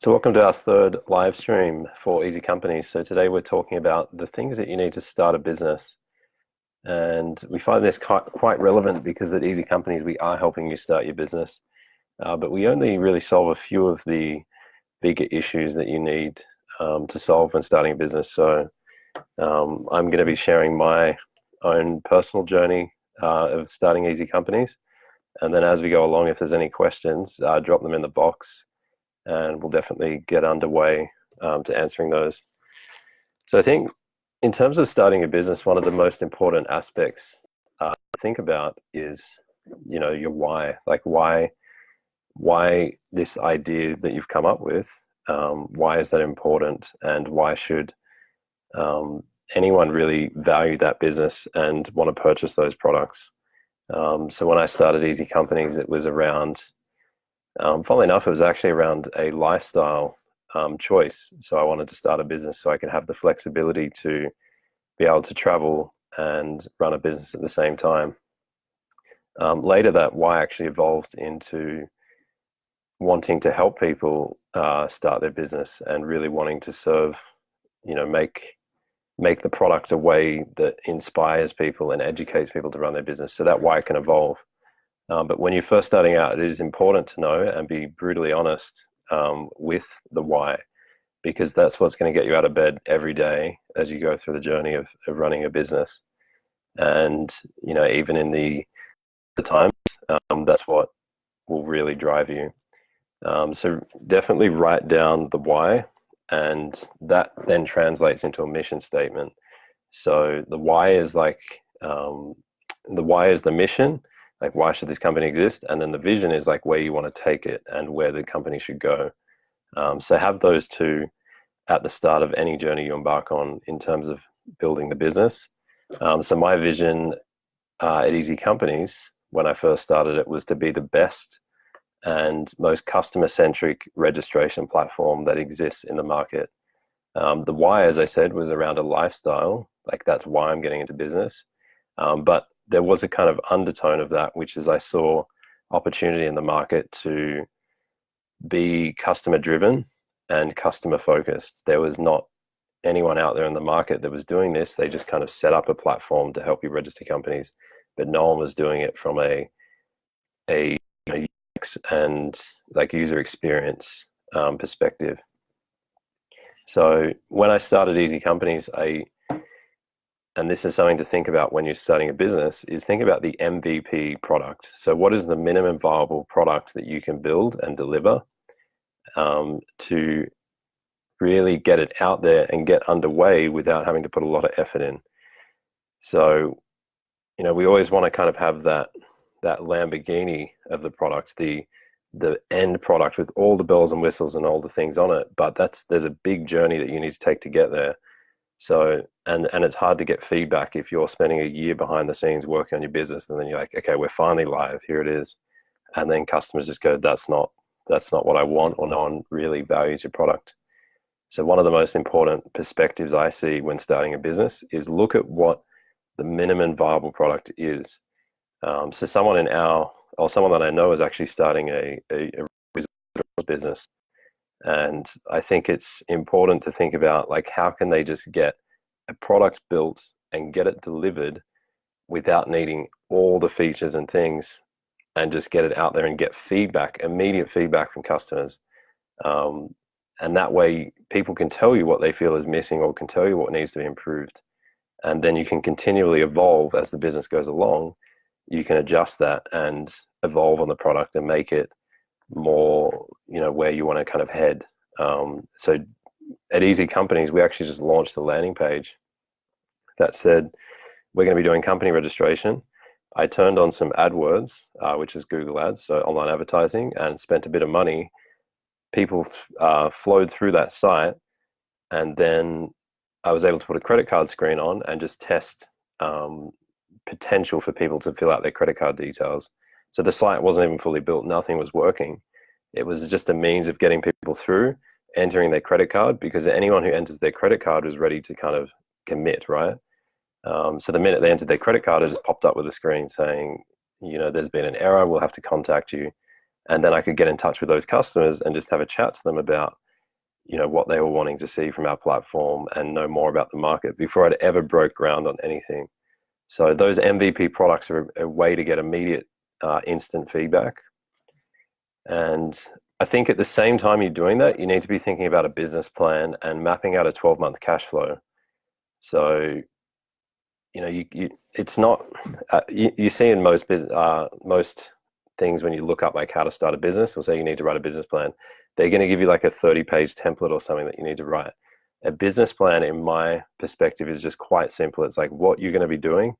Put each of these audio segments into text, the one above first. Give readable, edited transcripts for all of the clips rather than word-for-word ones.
So welcome to our third live stream for Easy Companies. So today we're talking about the things that you need to start a business. And we find this quite relevant because at Easy Companies, we are helping you start your business. But we only really solve a few of the bigger issues that you need to solve when starting a business. So I'm going to be sharing my own personal journey of starting Easy Companies. And then as we go along, if there's any questions, drop them in the box. And we'll definitely get underway to answering those. So I think in terms of starting a business, one of the most important aspects to think about is, your why. Like why this idea that you've come up with, why is that important, and why should anyone really value that business and want to purchase those products? So when I started Easy Companies, it was around funnily enough, it was actually around a lifestyle choice. So I wanted to start a business so I could have the flexibility to be able to travel and run a business at the same time. Later, that why actually evolved into wanting to help people start their business and really wanting to serve, make the product a way that inspires people and educates people to run their business. So that why can evolve. But when you're first starting out, it is important to know and be brutally honest with the why, because that's what's going to get you out of bed every day as you go through the journey of running a business. And, even in the times, that's what will really drive you. So definitely write down the why, and that then translates into a mission statement. So the why is the mission. Like, why should this company exist? And then the vision is like where you want to take it and where the company should go. So have those two at the start of any journey you embark on in terms of building the business. So my vision at Easy Companies, when I first started it, was to be the best and most customer-centric registration platform that exists in the market. The why, as I said, was around a lifestyle. Like, that's why I'm getting into business. But there was a kind of undertone of that, which is I saw opportunity in the market to be customer driven and customer focused. There was not anyone out there in the market that was doing this. They just kind of set up a platform to help you register companies, but no one was doing it from a UX and like user experience perspective. So when I started Easy Companies, and this is something to think about when you're starting a business, is think about the MVP product. So what is the minimum viable product that you can build and deliver to really get it out there and get underway without having to put a lot of effort in? So, we always want to kind of have that Lamborghini of the product, the end product with all the bells and whistles and all the things on it. But there's a big journey that you need to take to get there. So, and it's hard to get feedback if you're spending a year behind the scenes working on your business, and then you're like, okay, we're finally live, here it is. And then customers just go, that's not what I want, or no one really values your product. So one of the most important perspectives I see when starting a business is look at what the minimum viable product is. So someone that I know is actually starting a business. And I think it's important to think about, like, how can they just get a product built and get it delivered without needing all the features and things, and just get it out there and get immediate feedback from customers. And that way people can tell you what they feel is missing or can tell you what needs to be improved. And then you can continually evolve as the business goes along. You can adjust that and evolve on the product and make it more, where you want to kind of head. So at Easy Companies, we actually just launched a landing page that said, we're going to be doing company registration. I turned on some AdWords, which is Google Ads, so online advertising, and spent a bit of money. People flowed through that site, and then I was able to put a credit card screen on and just test potential for people to fill out their credit card details. So the site wasn't even fully built. Nothing was working. It was just a means of getting people through, entering their credit card, because anyone who enters their credit card was ready to kind of commit, right? So the minute they entered their credit card, it just popped up with a screen saying, there's been an error, we'll have to contact you. And then I could get in touch with those customers and just have a chat to them about what they were wanting to see from our platform and know more about the market before I'd ever broke ground on anything. So those MVP products are a way to get immediate, instant feedback. And I think at the same time you're doing that, you need to be thinking about a business plan and mapping out a 12-month cash flow. So, it's not, you see in most things when you look up like how to start a business, or say you need to write a business plan, they're going to give you like a 30-page template or something that you need to write. A business plan, in my perspective, is just quite simple. It's like what you're going to be doing,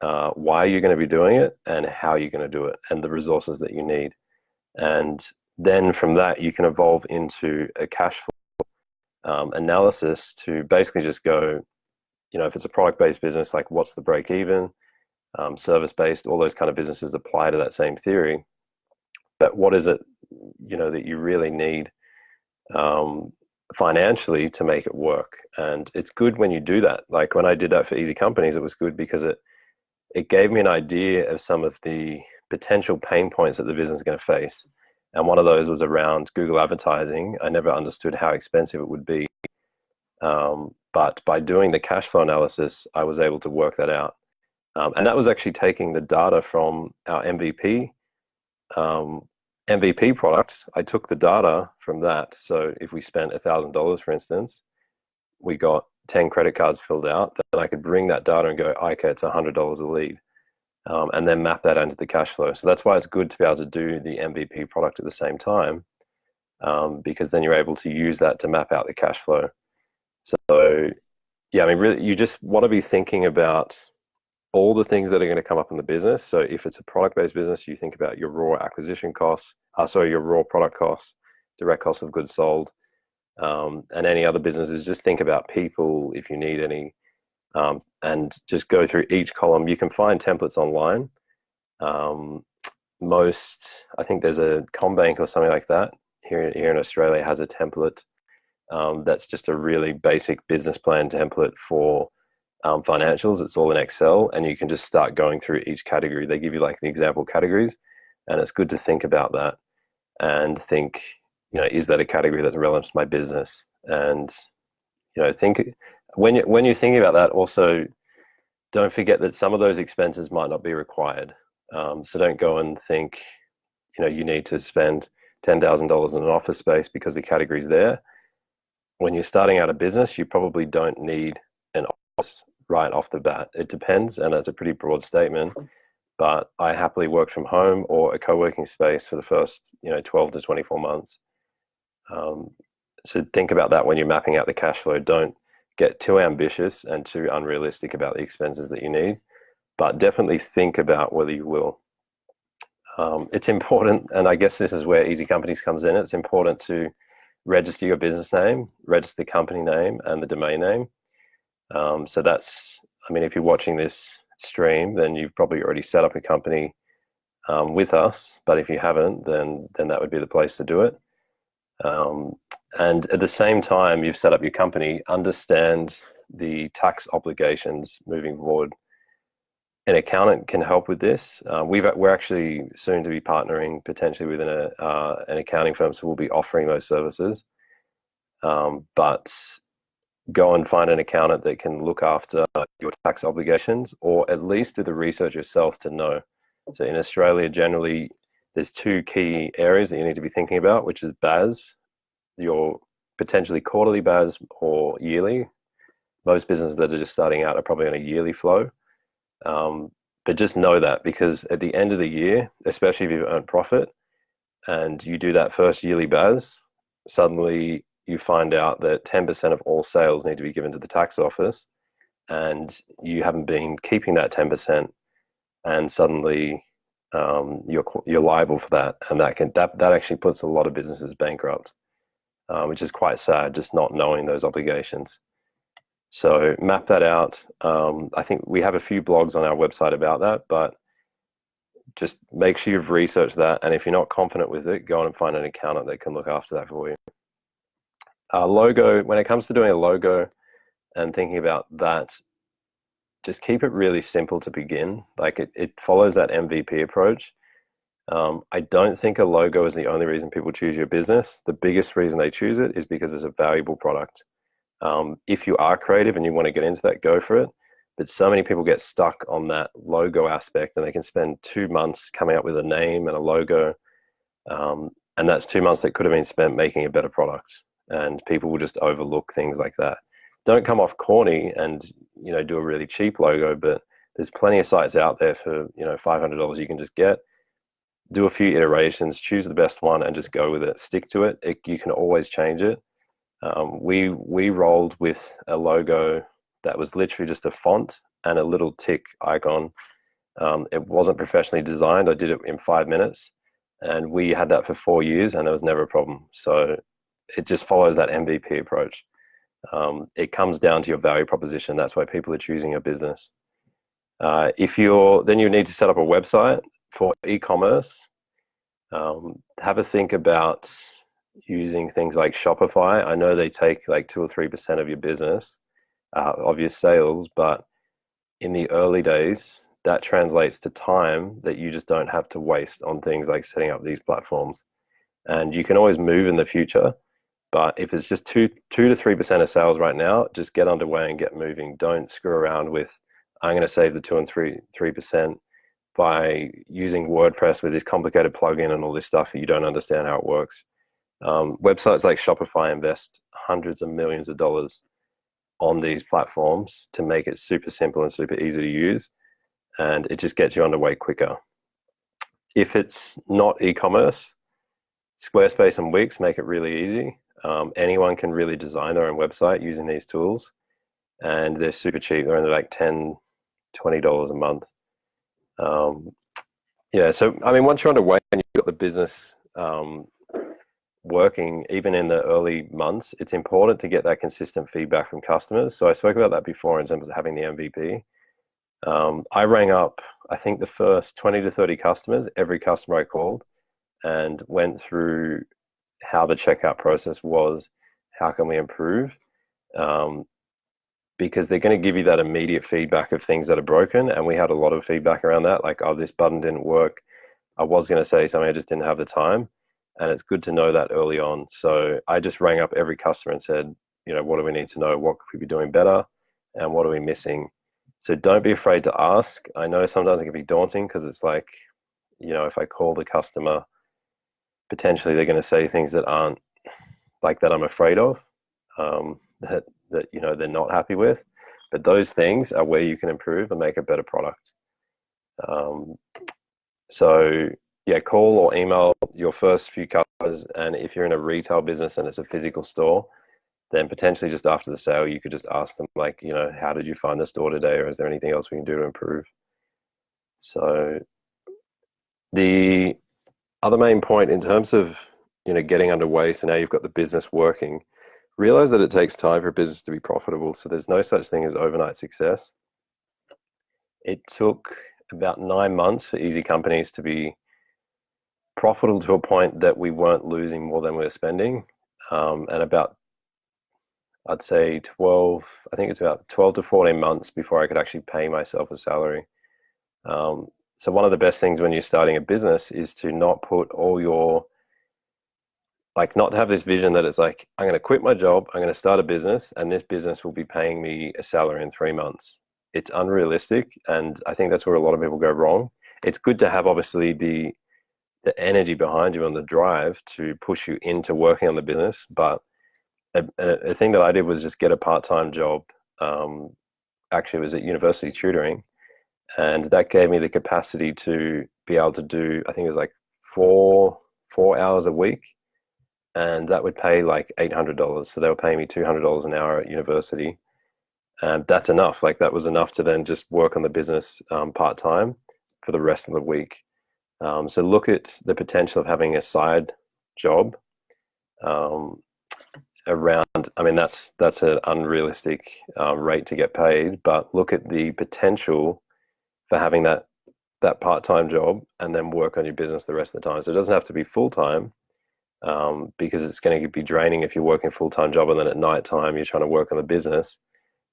why you're going to be doing it, and how you're going to do it, and the resources that you need. And then from that, you can evolve into a cash flow analysis to basically just go, if it's a product-based business, like what's the break even, service-based, all those kind of businesses apply to that same theory. But what is it, that you really need financially to make it work? And it's good when you do that. Like when I did that for EasyCompanies, it was good because it gave me an idea of some of the potential pain points that the business is going to face. And one of those was around Google advertising. I never understood how expensive it would be. But by doing the cash flow analysis, I was able to work that out. And that was actually taking the data from our MVP products. I took the data from that. So if we spent $1,000, for instance, we got 10 credit cards filled out, then I could bring that data and go, okay, it's $100 a lead. And then map that into the cash flow. So that's why it's good to be able to do the MVP product at the same time, because then you're able to use that to map out the cash flow. So yeah, I mean, really, you just want to be thinking about all the things that are going to come up in the business. So if it's a product-based business, you think about your raw acquisition costs, your raw product costs, direct cost of goods sold, and any other businesses, just think about people if you need any, and just go through each column. You can find templates online. I think there's a CommBank or something like that here in Australia has a template. That's just a really basic business plan template for financials. It's all in Excel, and you can just start going through each category. They give you like the example categories, and it's good to think about that and think, is that a category that's relevant to my business? And think when you're thinking about that, also don't forget that some of those expenses might not be required. So don't go and think, you need to spend $10,000 in an office space because the category's there. When you're starting out a business, you probably don't need an office right off the bat. It depends, and that's a pretty broad statement, but I happily worked from home or a co-working space for the first 12 to 24 months. So think about that when you're mapping out the cash flow. Don't get too ambitious and too unrealistic about the expenses that you need, but definitely think about whether you will. It's important, and I guess this is where EasyCompanies comes in. It's important to register your business name, register the company name and the domain name. So that's, if you're watching this stream, then you've probably already set up a company with us, but if you haven't, then that would be the place to do it. And at the same time you've set up your company, understand the tax obligations moving forward. An accountant can help with this. We're actually soon to be partnering potentially with an accounting firm, so we'll be offering those services. But go and find an accountant that can look after your tax obligations, or at least do the research yourself to know. So in Australia, generally, there's two key areas that you need to be thinking about, which is BAS, your potentially quarterly BAS or yearly. Most businesses that are just starting out are probably on a yearly flow. But just know that, because at the end of the year, especially if you've earned profit and you do that first yearly BAS, suddenly you find out that 10% of all sales need to be given to the tax office, and you haven't been keeping that 10%, and suddenly you're liable for that, and that actually puts a lot of businesses bankrupt, which is quite sad, just not knowing those obligations. So map that out. I think we have a few blogs on our website about that, but just make sure you've researched that. And if you're not confident with it, go on and find an accountant that can look after that for you. Logo, when it comes to doing a logo and thinking about that, just keep it really simple to begin. Like it follows that MVP approach. I don't think a logo is the only reason people choose your business. The biggest reason they choose it is because it's a valuable product. If you are creative and you want to get into that, go for it. But so many people get stuck on that logo aspect, and they can spend 2 months coming up with a name and a logo. And that's 2 months that could have been spent making a better product. And people will just overlook things like that. Don't come off corny and, do a really cheap logo, but there's plenty of sites out there for, $500 you can just get. Do a few iterations, choose the best one, and just go with it. Stick to it. You can always change it. We rolled with a logo that was literally just a font and a little tick icon. It wasn't professionally designed. I did it in 5 minutes, and we had that for 4 years, and there was never a problem. So it just follows that MVP approach. It comes down to your value proposition. That's why people are choosing your business. Then you need to set up a website for e-commerce. Have a think about using things like Shopify. I know they take like 2 or 3% of your business, of your sales, but in the early days, that translates to time that you just don't have to waste on things like setting up these platforms. And you can always move in the future, but if it's just 2 to 3% of sales right now, just get underway and get moving. Don't screw around with, I'm going to save the 2 and 3% by using WordPress with this complicated plugin and all this stuff that you don't understand how it works. Websites like Shopify invest hundreds of millions of dollars on these platforms to make it super simple and super easy to use, and it just gets you underway quicker. If it's not e-commerce, Squarespace and Wix make it really easy. Anyone can really design their own website using these tools, and they're super cheap. They're only like $10, $20 a month. So I mean, once you're underway and you've got the business working, even in the early months, it's important to get that consistent feedback from customers. So I spoke about that before in terms of having the MVP. I rang up, I think, the first 20 to 30 customers, every customer I called, and went through how the checkout process was, how can we improve, because they're going to give you that immediate feedback of things that are broken. And we had a lot of feedback around that, like, oh, this button didn't work. I was going to say something, I just didn't have the time. And it's good to know that early on. So I just rang up every customer and said, what do we need to know? What could we be doing better? And what are we missing? So don't be afraid to ask. I know sometimes it can be daunting because it's like, if I call the customer, potentially they're going to say things that aren't like that I'm afraid of, that they're not happy with. But those things are where you can improve and make a better product. Call or email your first few customers, and if you're in a retail business and it's a physical store, then potentially just after the sale, you could just ask them, like, how did you find the store today, or is there anything else we can do to improve? So the other main point in terms of, getting underway, so now you've got the business working, realize that it takes time for a business to be profitable. So there's no such thing as overnight success. It took about 9 months for EasyCompanies to be profitable to a point that we weren't losing more than we were spending, and about, I'd say it's about 12 to 14 months before I could actually pay myself a salary. So one of the best things when you're starting a business is to not put not to have this vision that it's like, I'm going to quit my job, I'm going to start a business, and this business will be paying me a salary in 3 months. It's unrealistic, and I think that's where a lot of people go wrong. It's good to have, obviously, the energy behind you and the drive to push you into working on the business, but a thing that I did was just get a part-time job. Actually, it was at university tutoring, and that gave me the capacity to be able to do, I think it was like four hours a week, and that would pay like $800. So they were paying me $200 an hour at university, and that's enough. Like, that was enough to then just work on the business part-time for the rest of the week. So look at the potential of having a side job around, I mean, that's an unrealistic rate to get paid, but look at the potential for having that part-time job and then work on your business the rest of the time. So it doesn't have to be full-time, because it's going to be draining if you're working a full-time job and then at night time you're trying to work on the business.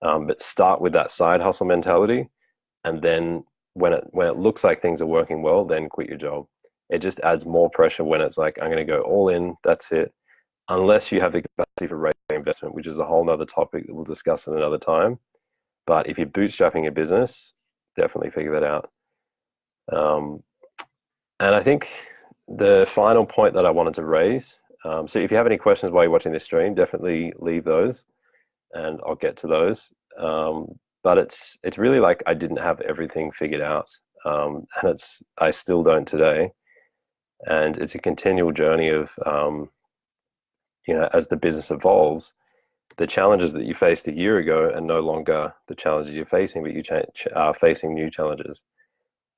But start with that side hustle mentality, and then when it looks like things are working well, then quit your job. It just adds more pressure when it's like, I'm going to go all in, that's it. Unless you have the capacity for raising investment, which is a whole nother topic that we'll discuss at another time. But if you're bootstrapping a business, definitely figure that out. And I think the final point that I wanted to raise, so if you have any questions while you're watching this stream, definitely leave those and I'll get to those. But it's really like I didn't have everything figured out, and I still don't today. And it's a continual journey of, as the business evolves, the challenges that you faced a year ago are no longer the challenges you're facing, but you are facing new challenges.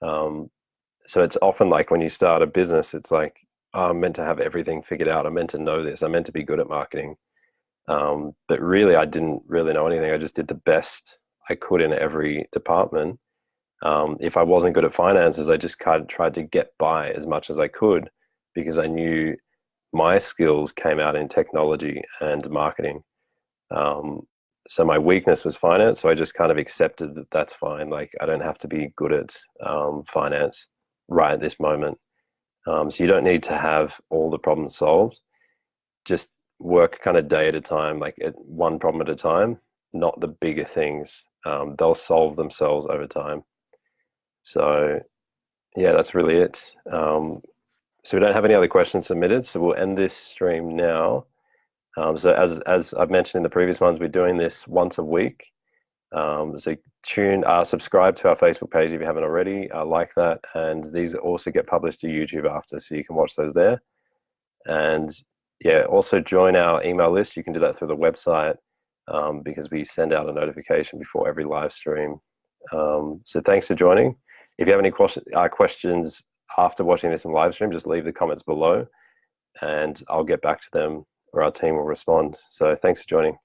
So it's often like when you start a business, it's like, oh, I'm meant to have everything figured out. I'm meant to know this. I'm meant to be good at marketing. But really, I didn't really know anything. I just did the best I could in every department. If I wasn't good at finances, I just kind of tried to get by as much as I could because I knew my skills came out in technology and marketing. So my weakness was finance. So I just kind of accepted that that's fine. Like I don't have to be good at finance right at this moment. So you don't need to have all the problems solved. Just work kind of day at a time, like at one problem at a time, not the bigger things. They'll solve themselves over time. So yeah, that's really it. So we don't have any other questions submitted. So we'll end this stream now. So as I've mentioned in the previous ones, we're doing this once a week. So subscribe to our Facebook page if you haven't already. Like that, and these also get published to YouTube after, so you can watch those there. And yeah, also join our email list. You can do that through the website because we send out a notification before every live stream. So thanks for joining. If you have any questions after watching this in live stream, just leave the comments below, and I'll get back to them, or our team will respond. So thanks for joining.